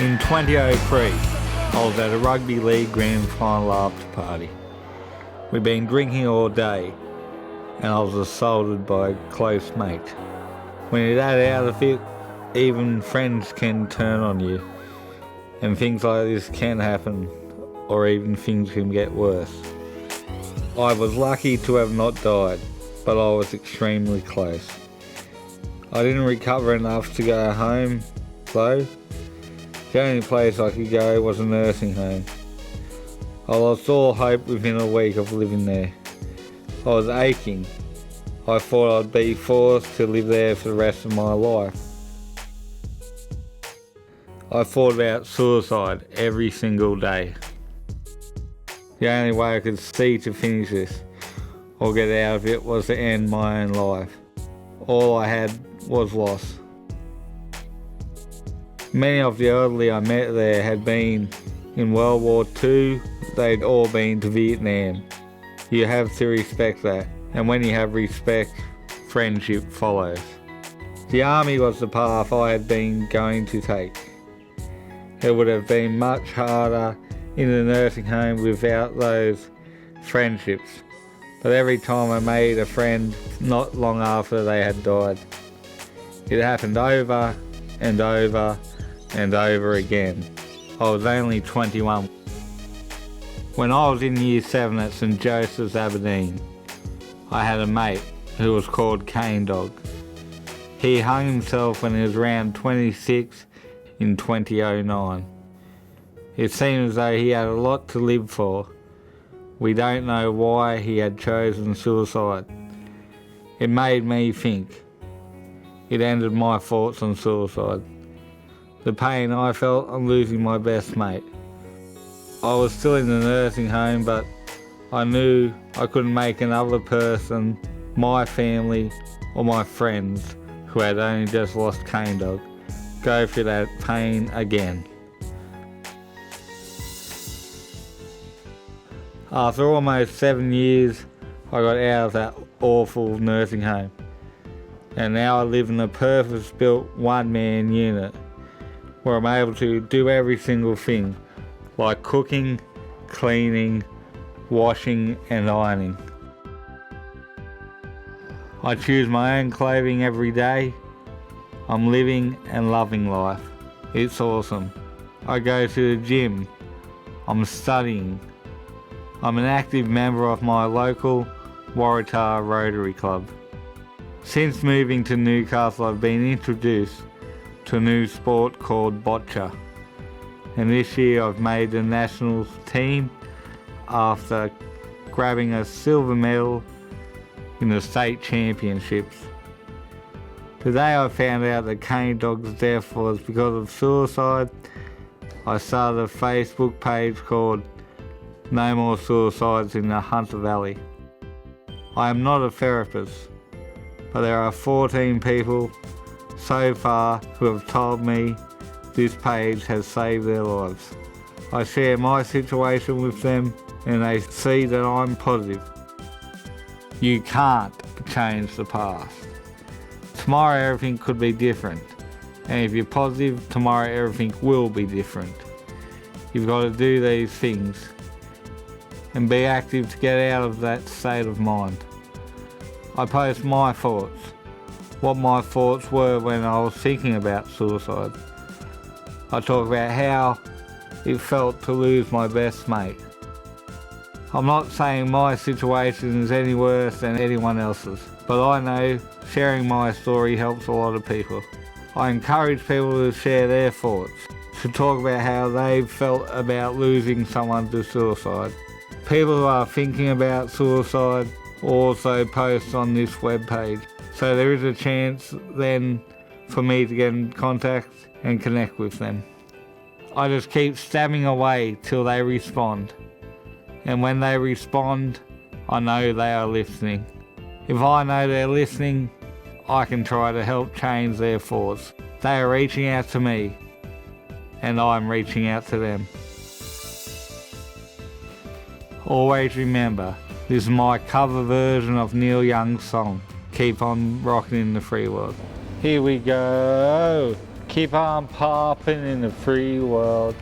In 2003, I was at a rugby league grand final after party. We'd been drinking all day and I was assaulted by a close mate. When you're that out of it, even friends can turn on you, and things like this can happen, or even things can get worse. I was lucky to have not died, but I was extremely close. I didn't recover enough to go home, though. The only place I could go was a nursing home. I lost all hope within a week of living there. I was aching. I thought I'd be forced to live there for the rest of my life. I thought about suicide every single day. The only way I could see to finish this or get out of it was to end my own life. All I had was loss. Many of the elderly I met there had been in World War II. They'd all been to Vietnam. You have to respect that, and when you have respect, friendship follows. The army was the path I had been going to take. It would have been much harder in the nursing home without those friendships, but every time I made a friend not long after they had died. It happened over and over and over again. I was only 21. When I was in Year 7 at St Joseph's, Aberdeen, I had a mate who was called Kane-Dog. He hung himself when he was around 26 in 2009. It seemed as though he had a lot to live for. We don't know why he had chosen suicide. It made me think. It ended my thoughts on suicide. The pain I felt on losing my best mate. I was still in the nursing home, but I knew I couldn't make another person, my family or my friends who had only just lost Kane-Dog, go through that pain again. After almost 7 years, I got out of that awful nursing home, and now I live in a purpose-built one-man unit where I'm able to do every single thing, like cooking, cleaning, washing and ironing. I choose my own clothing every day. I'm living and loving life. It's awesome. I go to the gym. I'm studying. I'm an active member of my local Waratah Rotary Club. Since moving to Newcastle, I've been introduced to a new sport called bocce, and this year I've made the national team after grabbing a silver medal in the state championships. Today I found out that Kane-Dog's death was because of suicide. I started a Facebook page called No More Suicides in the Hunter Valley. I am not a therapist, but there are 14 people so far who have told me this page has saved their lives. I share my situation with them and they see that I'm positive. You can't change the past. Tomorrow everything could be different, and if you're positive, tomorrow everything will be different. You've got to do these things and be active to get out of that state of mind. I post my thoughts, what my thoughts were when I was thinking about suicide. I talk about how it felt to lose my best mate. I'm not saying my situation is any worse than anyone else's, but I know sharing my story helps a lot of people. I encourage people to share their thoughts, to talk about how they felt about losing someone to suicide. People who are thinking about suicide also post on this webpage, so there is a chance then for me to get in contact and connect with them. I just keep stabbing away till they respond, and when they respond, I know they are listening. If I know they're listening, I can try to help change their thoughts. They are reaching out to me, and I'm reaching out to them. Always remember, this is my cover version of Neil Young's song, Keep On Rockin' in the Free World. Here we go. Keep on popping in the free world.